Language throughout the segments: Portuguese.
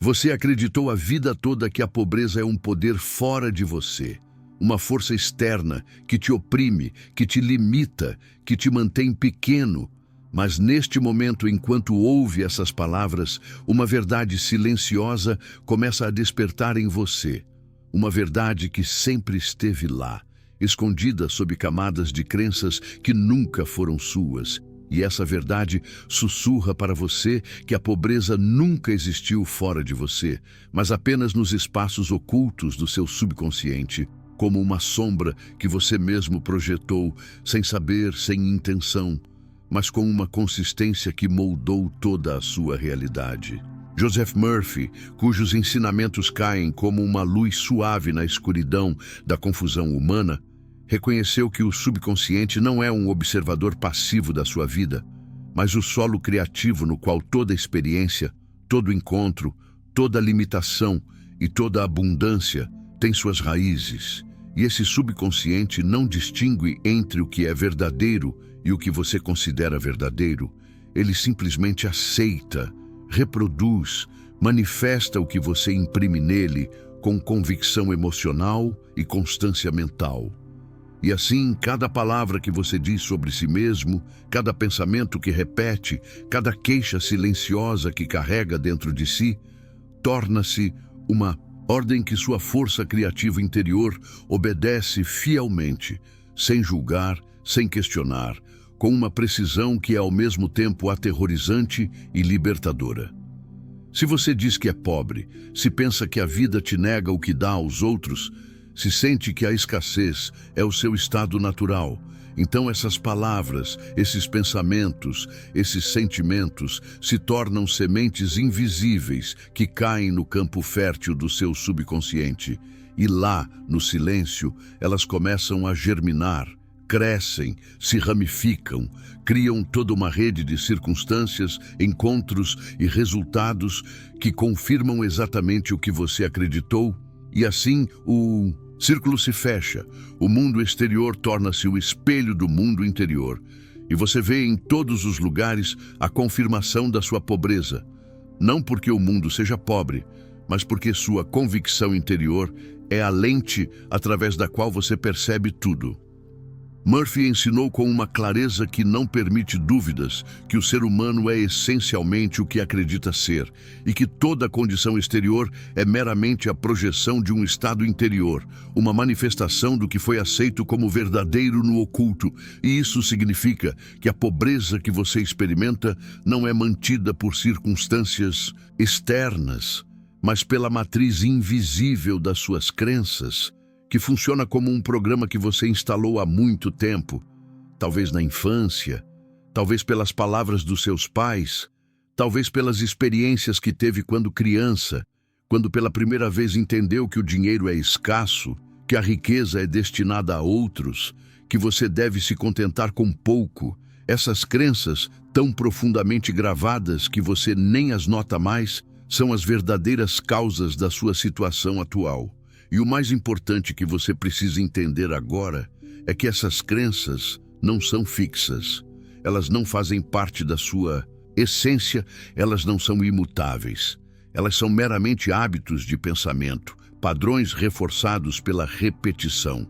Você acreditou a vida toda que a pobreza é um poder fora de você, uma força externa que te oprime, que te limita, que te mantém pequeno. Mas neste momento, enquanto ouve essas palavras, uma verdade silenciosa começa a despertar em você. Uma verdade que sempre esteve lá, escondida sob camadas de crenças que nunca foram suas. E essa verdade sussurra para você que a pobreza nunca existiu fora de você, mas apenas nos espaços ocultos do seu subconsciente, como uma sombra que você mesmo projetou, sem saber, sem intenção, mas com uma consistência que moldou toda a sua realidade. Joseph Murphy, cujos ensinamentos caem como uma luz suave na escuridão da confusão humana, reconheceu que o subconsciente não é um observador passivo da sua vida, mas o solo criativo no qual toda experiência, todo encontro, toda limitação e toda abundância tem suas raízes. E esse subconsciente não distingue entre o que é verdadeiro e o que você considera verdadeiro. Ele simplesmente aceita, reproduz, manifesta o que você imprime nele com convicção emocional e constância mental. E assim, cada palavra que você diz sobre si mesmo, cada pensamento que repete, cada queixa silenciosa que carrega dentro de si, torna-se uma ordem que sua força criativa interior obedece fielmente, sem julgar, sem questionar, com uma precisão que é ao mesmo tempo aterrorizante e libertadora. Se você diz que é pobre, se pensa que a vida te nega o que dá aos outros, se sente que a escassez é o seu estado natural, então essas palavras, esses pensamentos, esses sentimentos se tornam sementes invisíveis que caem no campo fértil do seu subconsciente. E lá, no silêncio, elas começam a germinar, crescem, se ramificam, criam toda uma rede de circunstâncias, encontros e resultados que confirmam exatamente o que você acreditou, e assim o círculo se fecha, o mundo exterior torna-se o espelho do mundo interior, e você vê em todos os lugares a confirmação da sua pobreza, não porque o mundo seja pobre, mas porque sua convicção interior é a lente através da qual você percebe tudo. Murphy ensinou com uma clareza que não permite dúvidas que o ser humano é essencialmente o que acredita ser e que toda condição exterior é meramente a projeção de um estado interior, uma manifestação do que foi aceito como verdadeiro no oculto, e isso significa que a pobreza que você experimenta não é mantida por circunstâncias externas, mas pela matriz invisível das suas crenças, que funciona como um programa que você instalou há muito tempo, talvez na infância, talvez pelas palavras dos seus pais, talvez pelas experiências que teve quando criança, quando pela primeira vez entendeu que o dinheiro é escasso, que a riqueza é destinada a outros, que você deve se contentar com pouco. Essas crenças, tão profundamente gravadas que você nem as nota mais, são as verdadeiras causas da sua situação atual. E o mais importante que você precisa entender agora é que essas crenças não são fixas. Elas não fazem parte da sua essência, elas não são imutáveis. Elas são meramente hábitos de pensamento, padrões reforçados pela repetição.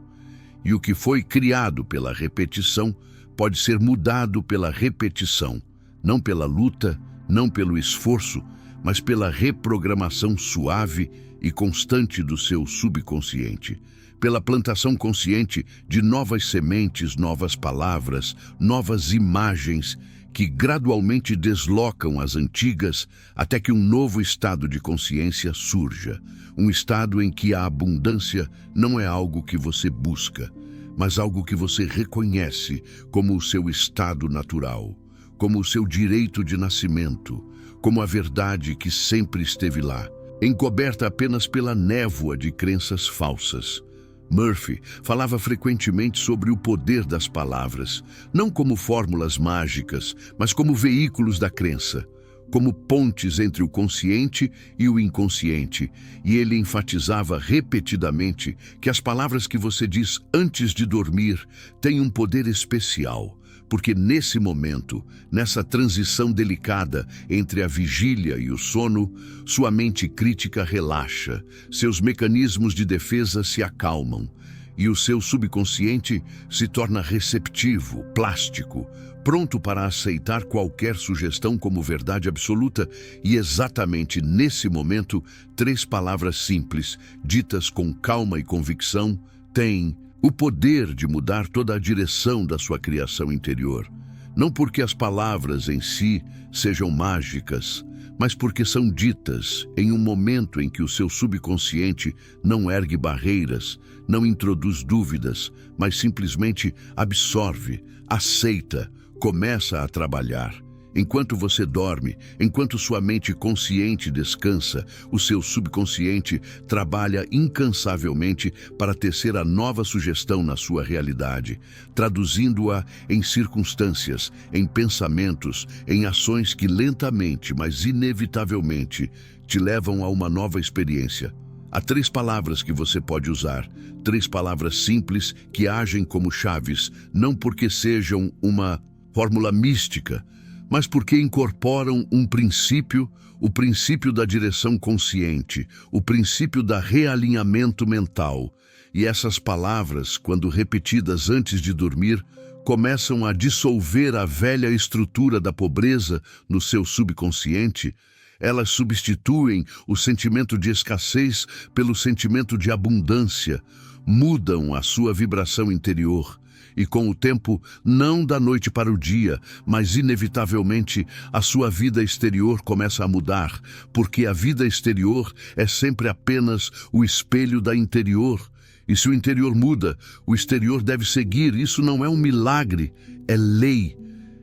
E o que foi criado pela repetição pode ser mudado pela repetição, não pela luta, não pelo esforço, mas pela reprogramação suave e constante do seu subconsciente, pela plantação consciente de novas sementes, novas palavras, novas imagens que gradualmente deslocam as antigas até que um novo estado de consciência surja, um estado em que a abundância não é algo que você busca, mas algo que você reconhece como o seu estado natural, como o seu direito de nascimento, como a verdade que sempre esteve lá, encoberta apenas pela névoa de crenças falsas. Murphy falava frequentemente sobre o poder das palavras, não como fórmulas mágicas, mas como veículos da crença, como pontes entre o consciente e o inconsciente, e ele enfatizava repetidamente que as palavras que você diz antes de dormir têm um poder especial, porque nesse momento, nessa transição delicada entre a vigília e o sono, sua mente crítica relaxa, seus mecanismos de defesa se acalmam e o seu subconsciente se torna receptivo, plástico, pronto para aceitar qualquer sugestão como verdade absoluta. E exatamente nesse momento, 3 palavras simples, ditas com calma e convicção, têm o poder de mudar toda a direção da sua criação interior. Não porque as palavras em si sejam mágicas, mas porque são ditas em um momento em que o seu subconsciente não ergue barreiras, não introduz dúvidas, mas simplesmente absorve, aceita, começa a trabalhar. Enquanto você dorme, enquanto sua mente consciente descansa, o seu subconsciente trabalha incansavelmente para tecer a nova sugestão na sua realidade, traduzindo-a em circunstâncias, em pensamentos, em ações que lentamente, mas inevitavelmente, te levam a uma nova experiência. Há 3 palavras que você pode usar, 3 palavras simples que agem como chaves, não porque sejam uma fórmula mística, mas porque incorporam um princípio, o princípio da direção consciente, o princípio da realinhamento mental. E essas palavras, quando repetidas antes de dormir, começam a dissolver a velha estrutura da pobreza no seu subconsciente. Elas substituem o sentimento de escassez pelo sentimento de abundância, mudam a sua vibração interior. E com o tempo, não da noite para o dia, mas inevitavelmente a sua vida exterior começa a mudar, porque a vida exterior é sempre apenas o espelho da interior. E se o interior muda, o exterior deve seguir. Isso não é um milagre, é lei,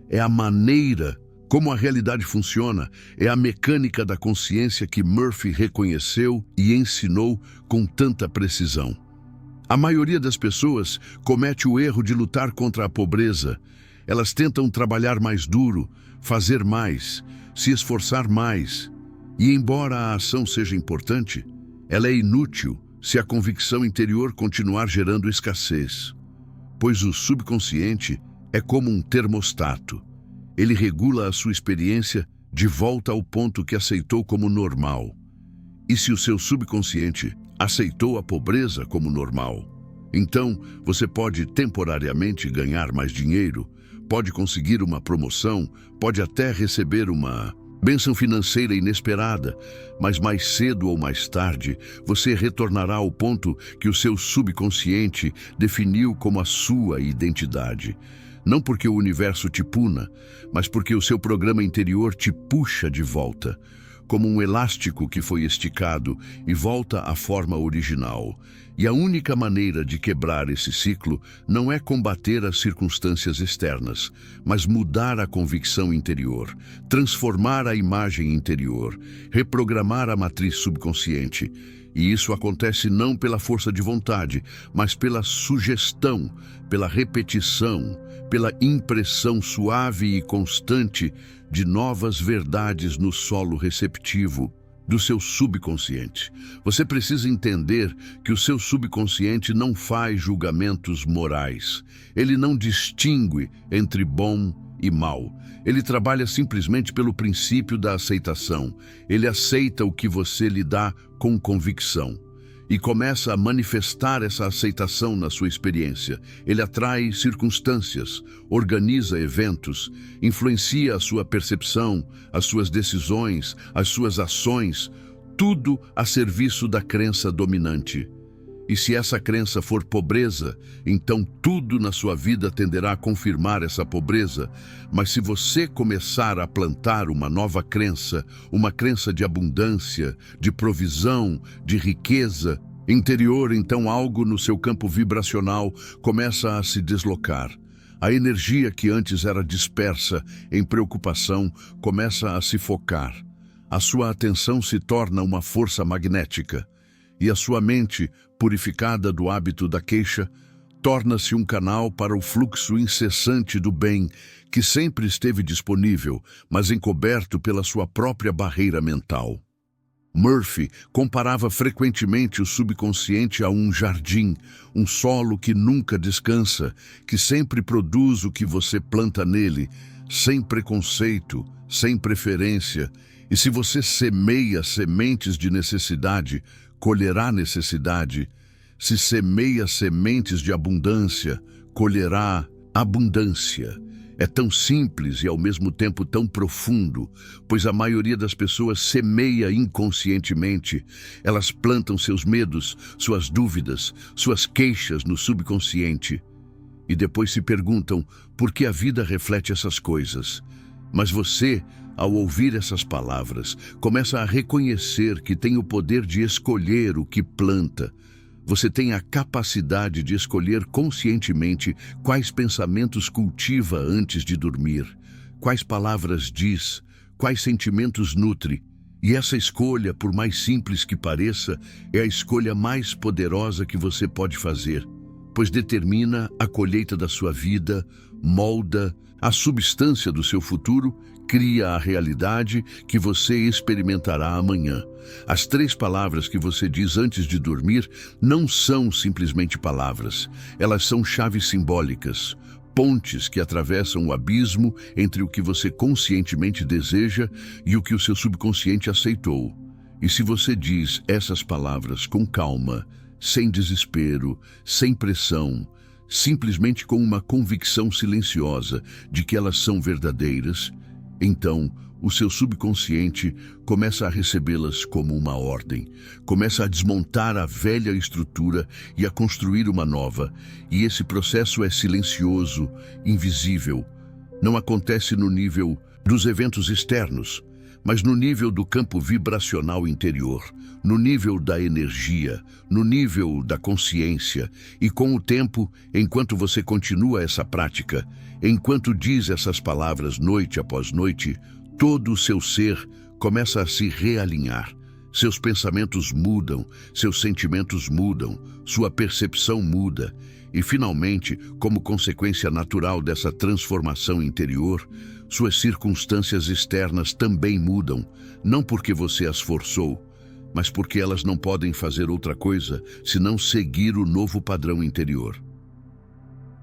é a maneira como a realidade funciona, é a mecânica da consciência que Murphy reconheceu e ensinou com tanta precisão. A maioria das pessoas comete o erro de lutar contra a pobreza. Elas tentam trabalhar mais duro, fazer mais, se esforçar mais. E embora a ação seja importante, ela é inútil se a convicção interior continuar gerando escassez. Pois o subconsciente é como um termostato. Ele regula a sua experiência de volta ao ponto que aceitou como normal. E se o seu subconsciente aceitou a pobreza como normal, então você pode temporariamente ganhar mais dinheiro, pode conseguir uma promoção, pode até receber uma bênção financeira inesperada, mas mais cedo ou mais tarde você retornará ao ponto que o seu subconsciente definiu como a sua identidade. Não porque o universo te puna, mas porque o seu programa interior te puxa de volta, como um elástico que foi esticado e volta à forma original. E a única maneira de quebrar esse ciclo não é combater as circunstâncias externas, mas mudar a convicção interior, transformar a imagem interior, reprogramar a matriz subconsciente. E isso acontece não pela força de vontade, mas pela sugestão, pela repetição, pela impressão suave e constante de novas verdades no solo receptivo do seu subconsciente. Você precisa entender que o seu subconsciente não faz julgamentos morais. Ele não distingue entre bom e mal. Ele trabalha simplesmente pelo princípio da aceitação. Ele aceita o que você lhe dá com convicção e começa a manifestar essa aceitação na sua experiência. Ele atrai circunstâncias, organiza eventos, influencia a sua percepção, as suas decisões, as suas ações, tudo a serviço da crença dominante. E se essa crença for pobreza, então tudo na sua vida tenderá a confirmar essa pobreza. Mas se você começar a plantar uma nova crença, uma crença de abundância, de provisão, de riqueza interior, então algo no seu campo vibracional começa a se deslocar. A energia que antes era dispersa em preocupação começa a se focar. A sua atenção se torna uma força magnética. E a sua mente, purificada do hábito da queixa, torna-se um canal para o fluxo incessante do bem que sempre esteve disponível, mas encoberto pela sua própria barreira mental. Murphy comparava frequentemente o subconsciente a um jardim, um solo que nunca descansa, que sempre produz o que você planta nele, sem preconceito, sem preferência. E se você semeia sementes de necessidade, colherá necessidade. Se semeia sementes de abundância, colherá abundância. É tão simples e ao mesmo tempo tão profundo, pois a maioria das pessoas semeia inconscientemente. Elas plantam seus medos, suas dúvidas, suas queixas no subconsciente. E depois se perguntam por que a vida reflete essas coisas. Mas você, ao ouvir essas palavras, começa a reconhecer que tem o poder de escolher o que planta. Você tem a capacidade de escolher conscientemente quais pensamentos cultiva antes de dormir, quais palavras diz, quais sentimentos nutre. E essa escolha, por mais simples que pareça, é a escolha mais poderosa que você pode fazer, pois determina a colheita da sua vida, molda a substância do seu futuro, cria a realidade que você experimentará amanhã. As 3 palavras que você diz antes de dormir não são simplesmente palavras. Elas são chaves simbólicas, pontes que atravessam o abismo entre o que você conscientemente deseja e o que o seu subconsciente aceitou. E se você diz essas palavras com calma, sem desespero, sem pressão, simplesmente com uma convicção silenciosa de que elas são verdadeiras, então o seu subconsciente começa a recebê-las como uma ordem, começa a desmontar a velha estrutura e a construir uma nova. E esse processo é silencioso, invisível. Não acontece no nível dos eventos externos, mas no nível do campo vibracional interior, no nível da energia, no nível da consciência. E com o tempo, enquanto você continua essa prática, enquanto diz essas palavras noite após noite, todo o seu ser começa a se realinhar. Seus pensamentos mudam, seus sentimentos mudam, sua percepção muda. E finalmente, como consequência natural dessa transformação interior, suas circunstâncias externas também mudam, não porque você as forçou, mas porque elas não podem fazer outra coisa senão seguir o novo padrão interior.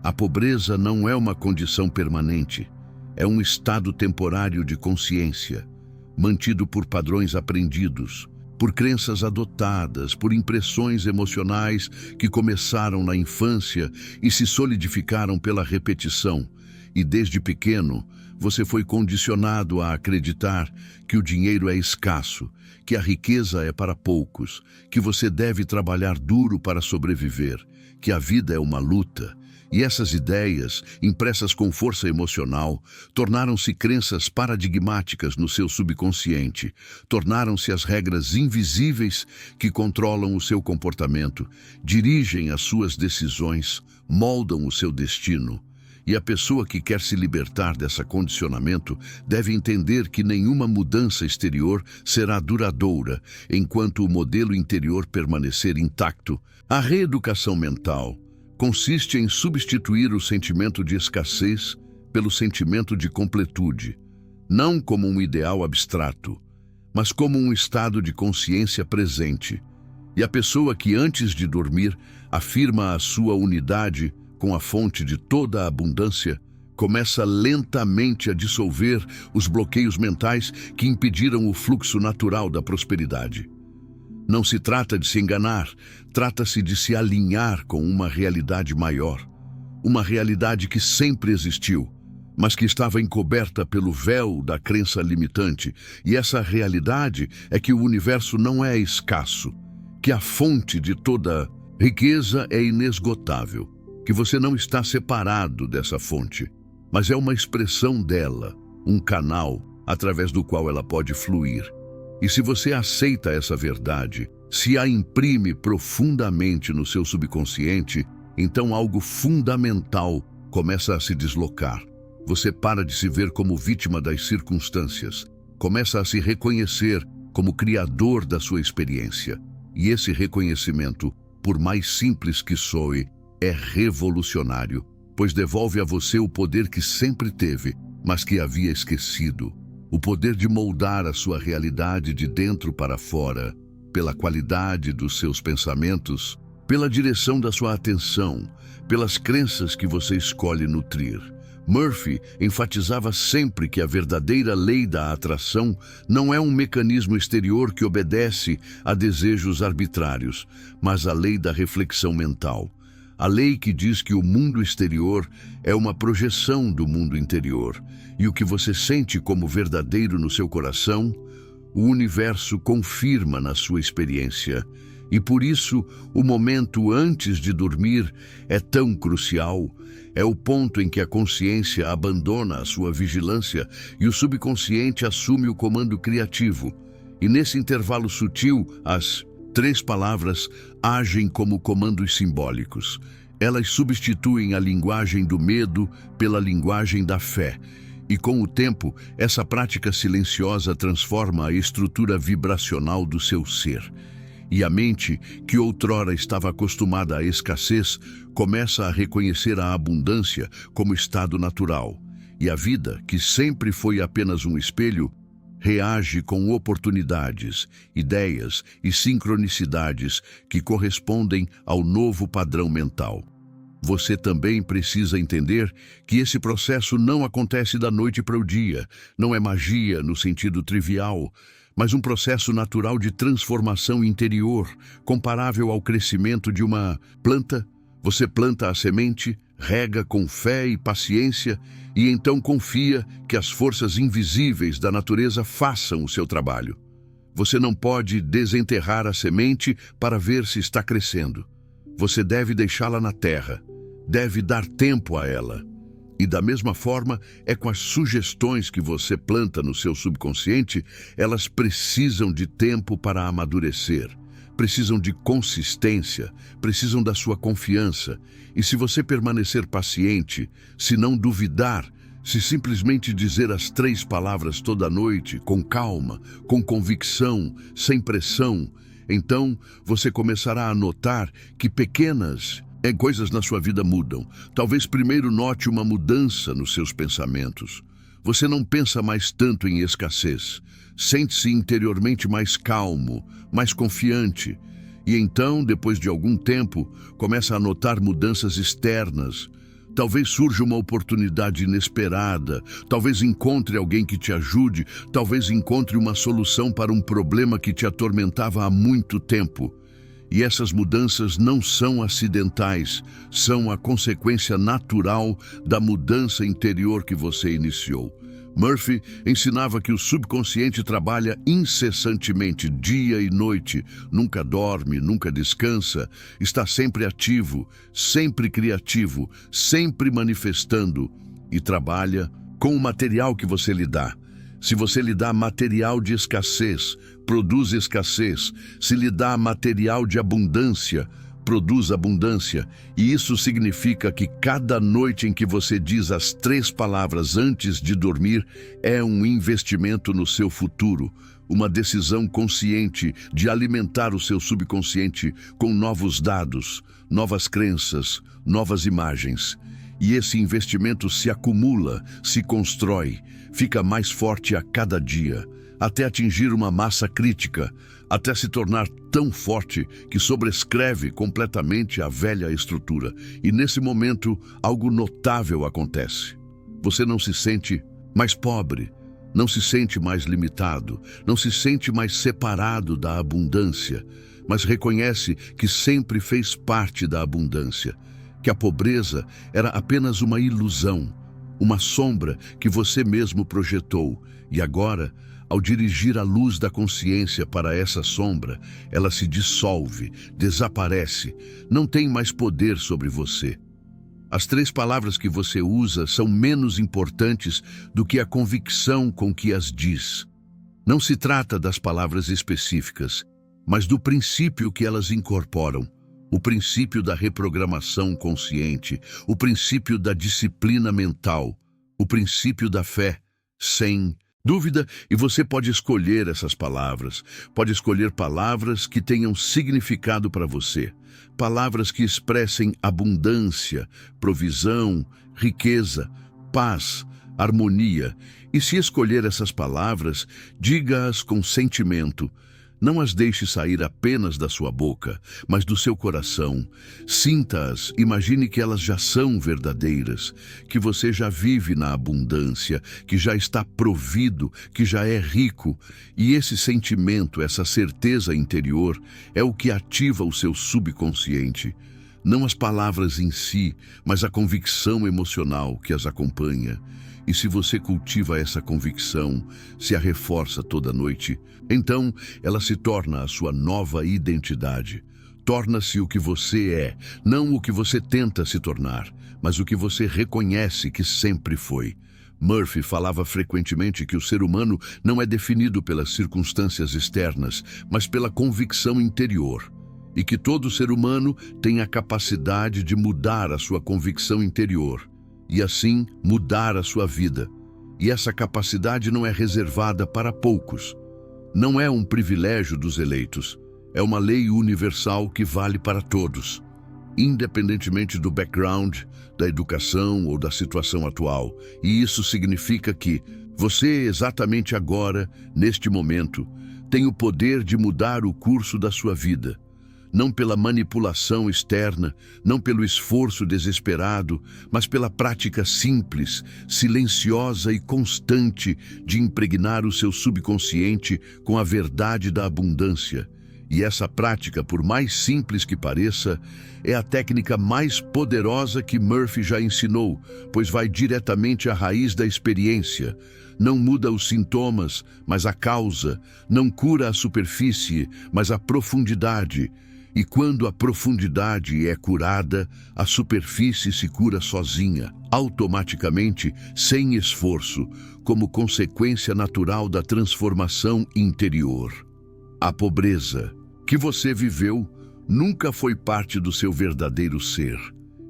A pobreza não é uma condição permanente, é um estado temporário de consciência, mantido por padrões aprendidos, por crenças adotadas, por impressões emocionais que começaram na infância e se solidificaram pela repetição. E desde pequeno, você foi condicionado a acreditar que o dinheiro é escasso, que a riqueza é para poucos, que você deve trabalhar duro para sobreviver, que a vida é uma luta. E essas ideias, impressas com força emocional, tornaram-se crenças paradigmáticas no seu subconsciente, tornaram-se as regras invisíveis que controlam o seu comportamento, dirigem as suas decisões, moldam o seu destino. E a pessoa que quer se libertar desse condicionamento deve entender que nenhuma mudança exterior será duradoura enquanto o modelo interior permanecer intacto. A reeducação mental consiste em substituir o sentimento de escassez pelo sentimento de completude, não como um ideal abstrato, mas como um estado de consciência presente. E a pessoa que antes de dormir afirma a sua unidade com a fonte de toda a abundância, começa lentamente a dissolver os bloqueios mentais que impediram o fluxo natural da prosperidade. Não se trata de se enganar, trata-se de se alinhar com uma realidade maior, uma realidade que sempre existiu, mas que estava encoberta pelo véu da crença limitante. E essa realidade é que o universo não é escasso, que a fonte de toda riqueza é inesgotável, que você não está separado dessa fonte, mas é uma expressão dela, um canal através do qual ela pode fluir. E se você aceita essa verdade, se a imprime profundamente no seu subconsciente, então algo fundamental começa a se deslocar. Você para de se ver como vítima das circunstâncias, começa a se reconhecer como criador da sua experiência. E esse reconhecimento, por mais simples que soe, é revolucionário, pois devolve a você o poder que sempre teve, mas que havia esquecido. o poder de moldar a sua realidade de dentro para fora, pela qualidade dos seus pensamentos, pela direção da sua atenção, pelas crenças que você escolhe nutrir. Murphy enfatizava sempre que a verdadeira lei da atração não é um mecanismo exterior que obedece a desejos arbitrários, mas a lei da reflexão mental. A lei que diz que o mundo exterior é uma projeção do mundo interior, e o que você sente como verdadeiro no seu coração, o universo confirma na sua experiência. E por isso, o momento antes de dormir é tão crucial. É o ponto em que a consciência abandona a sua vigilância e o subconsciente assume o comando criativo. E nesse intervalo sutil, as 3 palavras agem como comandos simbólicos. Elas substituem a linguagem do medo pela linguagem da fé. E com o tempo, essa prática silenciosa transforma a estrutura vibracional do seu ser. E a mente, que outrora estava acostumada à escassez, começa a reconhecer a abundância como estado natural. E a vida, que sempre foi apenas um espelho, reage com oportunidades, ideias e sincronicidades que correspondem ao novo padrão mental. Você também precisa entender que esse processo não acontece da noite para o dia, não é magia no sentido trivial, mas um processo natural de transformação interior, comparável ao crescimento de uma planta. Você planta a semente, rega com fé e paciência, e então confia que as forças invisíveis da natureza façam o seu trabalho. Você não pode desenterrar a semente para ver se está crescendo. Você deve deixá-la na terra, deve dar tempo a ela. E da mesma forma, é com as sugestões que você planta no seu subconsciente, elas precisam de tempo para amadurecer, precisam de consistência, precisam da sua confiança. E se você permanecer paciente, se não duvidar, se simplesmente dizer as 3 palavras toda noite, com calma, com convicção, sem pressão, então você começará a notar que pequenas coisas na sua vida mudam. Talvez primeiro note uma mudança nos seus pensamentos. Você não pensa mais tanto em escassez. Sente-se interiormente mais calmo, mais confiante. E então, depois de algum tempo, começa a notar mudanças externas. Talvez surja uma oportunidade inesperada, talvez encontre alguém que te ajude, talvez encontre uma solução para um problema que te atormentava há muito tempo. E essas mudanças não são acidentais, são a consequência natural da mudança interior que você iniciou. Murphy ensinava que o subconsciente trabalha incessantemente, dia e noite, nunca dorme, nunca descansa, está sempre ativo, sempre criativo, sempre manifestando e trabalha com o material que você lhe dá. Se você lhe dá material de escassez, produz escassez. Se lhe dá material de abundância, produz abundância. E isso significa que cada noite em que você diz as 3 palavras antes de dormir é um investimento no seu futuro, uma decisão consciente de alimentar o seu subconsciente com novos dados, novas crenças, novas imagens. E esse investimento se acumula, se constrói, fica mais forte a cada dia, até atingir uma massa crítica, até se tornar tão forte que sobrescreve completamente a velha estrutura. E nesse momento, algo notável acontece. Você não se sente mais pobre, não se sente mais limitado, não se sente mais separado da abundância, mas reconhece que sempre fez parte da abundância, que a pobreza era apenas uma ilusão, uma sombra que você mesmo projetou, e agora, ao dirigir a luz da consciência para essa sombra, ela se dissolve, desaparece, não tem mais poder sobre você. As 3 palavras que você usa são menos importantes do que a convicção com que as diz. Não se trata das palavras específicas, mas do princípio que elas incorporam. O princípio da reprogramação consciente, o princípio da disciplina mental, o princípio da fé, sem dúvida. E você pode escolher essas palavras, pode escolher palavras que tenham significado para você, palavras que expressem abundância, provisão, riqueza, paz, harmonia. E se escolher essas palavras, diga-as com sentimento. Não as deixe sair apenas da sua boca, mas do seu coração. Sinta-as, imagine que elas já são verdadeiras, que você já vive na abundância, que já está provido, que já é rico. E esse sentimento, essa certeza interior, é o que ativa o seu subconsciente. Não as palavras em si, mas a convicção emocional que as acompanha. E se você cultiva essa convicção, se a reforça toda noite, então ela se torna a sua nova identidade. Torna-se o que você é, não o que você tenta se tornar, mas o que você reconhece que sempre foi. Murphy falava frequentemente que o ser humano não é definido pelas circunstâncias externas, mas pela convicção interior. E que todo ser humano tem a capacidade de mudar a sua convicção interior. E assim mudar a sua vida. E essa capacidade não é reservada para poucos. Não é um privilégio dos eleitos. É uma lei universal que vale para todos, independentemente do background, da educação ou da situação atual. E isso significa que você, exatamente agora, neste momento, tem o poder de mudar o curso da sua vida. Não pela manipulação externa, não pelo esforço desesperado, mas pela prática simples, silenciosa e constante de impregnar o seu subconsciente com a verdade da abundância. E essa prática, por mais simples que pareça, é a técnica mais poderosa que Murphy já ensinou, pois vai diretamente à raiz da experiência. Não muda os sintomas, mas a causa. Não cura a superfície, mas a profundidade. E quando a profundidade é curada, a superfície se cura sozinha, automaticamente, sem esforço, como consequência natural da transformação interior. A pobreza que você viveu nunca foi parte do seu verdadeiro ser.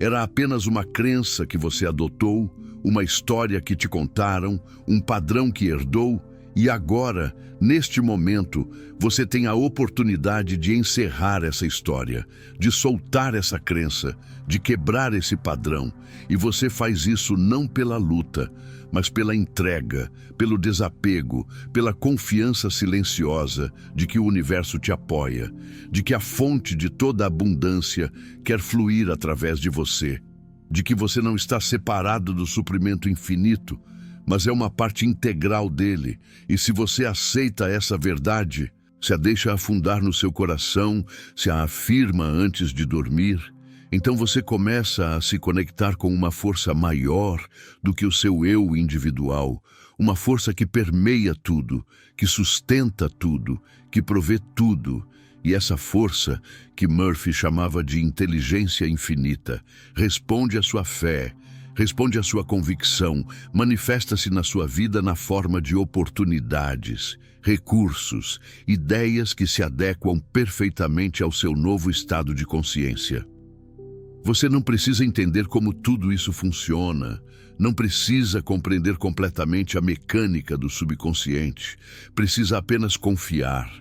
Era apenas uma crença que você adotou, uma história que te contaram, um padrão que herdou. E agora, neste momento, você tem a oportunidade de encerrar essa história, de soltar essa crença, de quebrar esse padrão. E você faz isso não pela luta, mas pela entrega, pelo desapego, pela confiança silenciosa de que o universo te apoia, de que a fonte de toda a abundância quer fluir através de você, de que você não está separado do suprimento infinito, mas é uma parte integral dele. E se você aceita essa verdade, se a deixa afundar no seu coração, se a afirma antes de dormir, então você começa a se conectar com uma força maior do que o seu eu individual, uma força que permeia tudo, que sustenta tudo, que provê tudo. E essa força, que Murphy chamava de inteligência infinita, responde à sua fé, responde à sua convicção, manifesta-se na sua vida na forma de oportunidades, recursos, ideias que se adequam perfeitamente ao seu novo estado de consciência. Você não precisa entender como tudo isso funciona, não precisa compreender completamente a mecânica do subconsciente, precisa apenas confiar,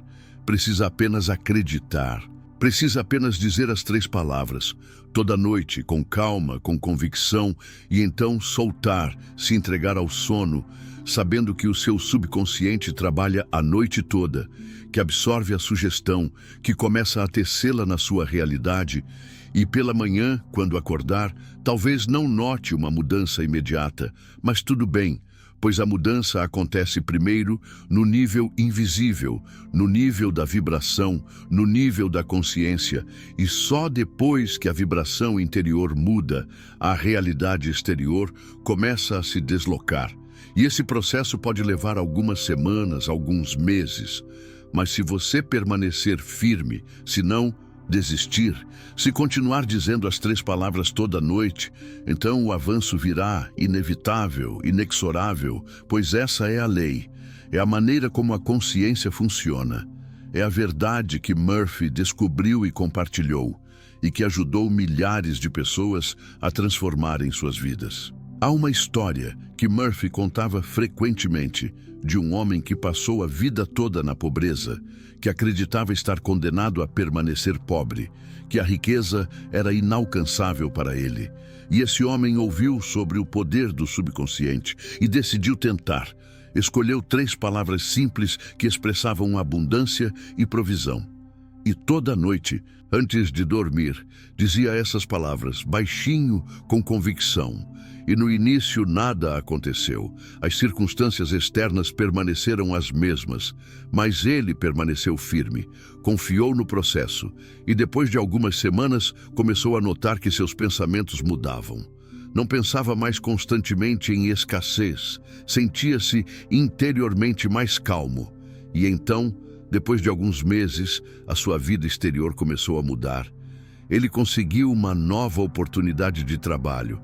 precisa apenas acreditar, precisa apenas dizer as 3 palavras, toda noite, com calma, com convicção, e então soltar, se entregar ao sono, sabendo que o seu subconsciente trabalha a noite toda, que absorve a sugestão, que começa a tecê-la na sua realidade, e pela manhã, quando acordar, talvez não note uma mudança imediata, mas tudo bem, pois a mudança acontece primeiro no nível invisível, no nível da vibração, no nível da consciência, e só depois que a vibração interior muda, a realidade exterior começa a se deslocar. E esse processo pode levar algumas semanas, alguns meses, mas se você permanecer firme, se não desistir, se continuar dizendo as 3 palavras toda noite, então o avanço virá, inevitável, inexorável, pois essa é a lei, é a maneira como a consciência funciona, é a verdade que Murphy descobriu e compartilhou, e que ajudou milhares de pessoas a transformarem suas vidas. Há uma história que Murphy contava frequentemente de um homem que passou a vida toda na pobreza, que acreditava estar condenado a permanecer pobre, que a riqueza era inalcançável para ele. E esse homem ouviu sobre o poder do subconsciente e decidiu tentar, escolheu 3 palavras simples que expressavam abundância e provisão. E toda noite, antes de dormir, dizia essas palavras, baixinho, com convicção. E no início nada aconteceu. As circunstâncias externas permaneceram as mesmas, mas ele permaneceu firme, confiou no processo e depois de algumas semanas começou a notar que seus pensamentos mudavam. Não pensava mais constantemente em escassez, sentia-se interiormente mais calmo. E então, depois de alguns meses, a sua vida exterior começou a mudar. Ele conseguiu uma nova oportunidade de trabalho.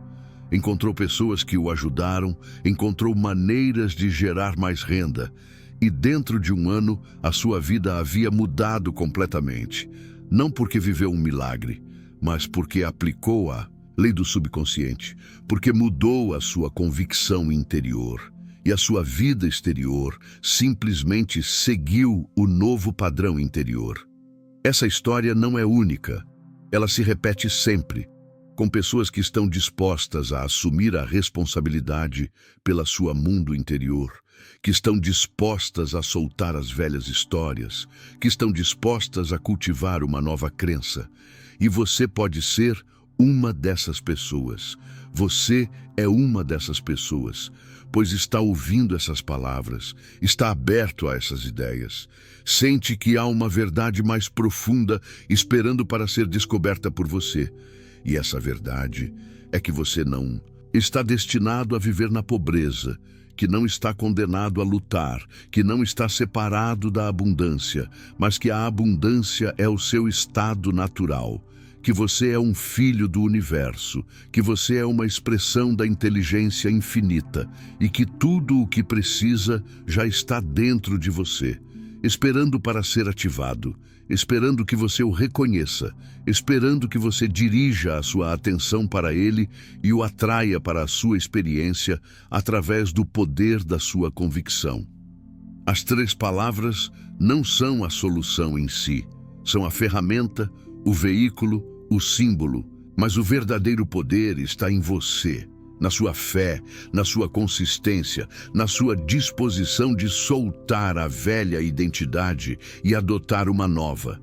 Encontrou pessoas que o ajudaram, encontrou maneiras de gerar mais renda. E dentro de um ano, a sua vida havia mudado completamente. Não porque viveu um milagre, mas porque aplicou a lei do subconsciente, porque mudou a sua convicção interior. E a sua vida exterior simplesmente seguiu o novo padrão interior. Essa história não é única. Ela se repete sempre, com pessoas que estão dispostas a assumir a responsabilidade pela sua mundo interior, que estão dispostas a soltar as velhas histórias, que estão dispostas a cultivar uma nova crença. E você pode ser uma dessas pessoas. Você é uma dessas pessoas, pois está ouvindo essas palavras, está aberto a essas ideias. Sente que há uma verdade mais profunda esperando para ser descoberta por você. E essa verdade é que você não está destinado a viver na pobreza, que não está condenado a lutar, que não está separado da abundância, mas que a abundância é o seu estado natural, que você é um filho do universo, que você é uma expressão da inteligência infinita e que tudo o que precisa já está dentro de você, esperando para ser ativado, esperando que você o reconheça, esperando que você dirija a sua atenção para ele e o atraia para a sua experiência através do poder da sua convicção. As 3 palavras não são a solução em si, são a ferramenta, o veículo, o símbolo, mas o verdadeiro poder está em você, na sua fé, na sua consistência, na sua disposição de soltar a velha identidade e adotar uma nova.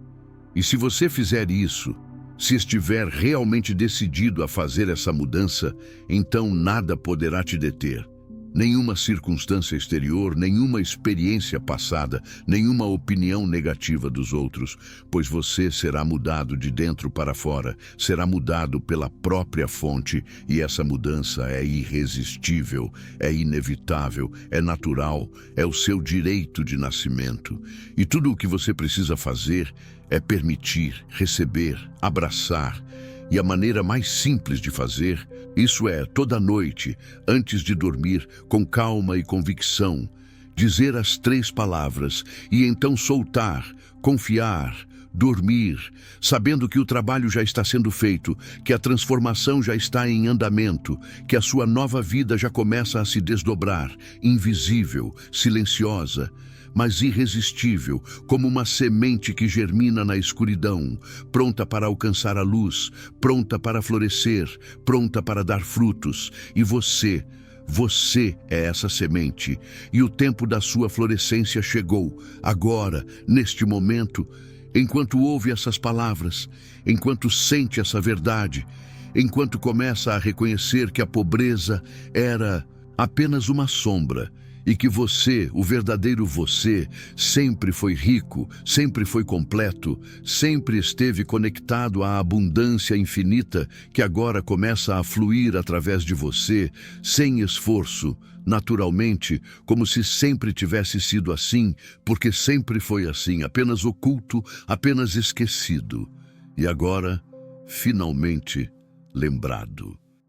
E se você fizer isso, se estiver realmente decidido a fazer essa mudança, então nada poderá te deter. Nenhuma circunstância exterior, nenhuma experiência passada, nenhuma opinião negativa dos outros, pois você será mudado de dentro para fora, será mudado pela própria fonte, e essa mudança é irresistível, é inevitável, é natural, é o seu direito de nascimento. E tudo o que você precisa fazer é permitir, receber, abraçar. E a maneira mais simples de fazer, isso é, toda noite, antes de dormir, com calma e convicção, dizer as 3 palavras e então soltar, confiar, dormir, sabendo que o trabalho já está sendo feito, que a transformação já está em andamento, que a sua nova vida já começa a se desdobrar, invisível, silenciosa, mas irresistível, como uma semente que germina na escuridão, pronta para alcançar a luz, pronta para florescer, pronta para dar frutos. E você é essa semente, e o tempo da sua florescência chegou, agora, neste momento, enquanto ouve essas palavras, enquanto sente essa verdade, enquanto começa a reconhecer que a pobreza era apenas uma sombra, e que você, o verdadeiro você, sempre foi rico, sempre foi completo, sempre esteve conectado à abundância infinita que agora começa a fluir através de você, sem esforço, naturalmente, como se sempre tivesse sido assim, porque sempre foi assim, apenas oculto, apenas esquecido. E agora, finalmente, lembrado.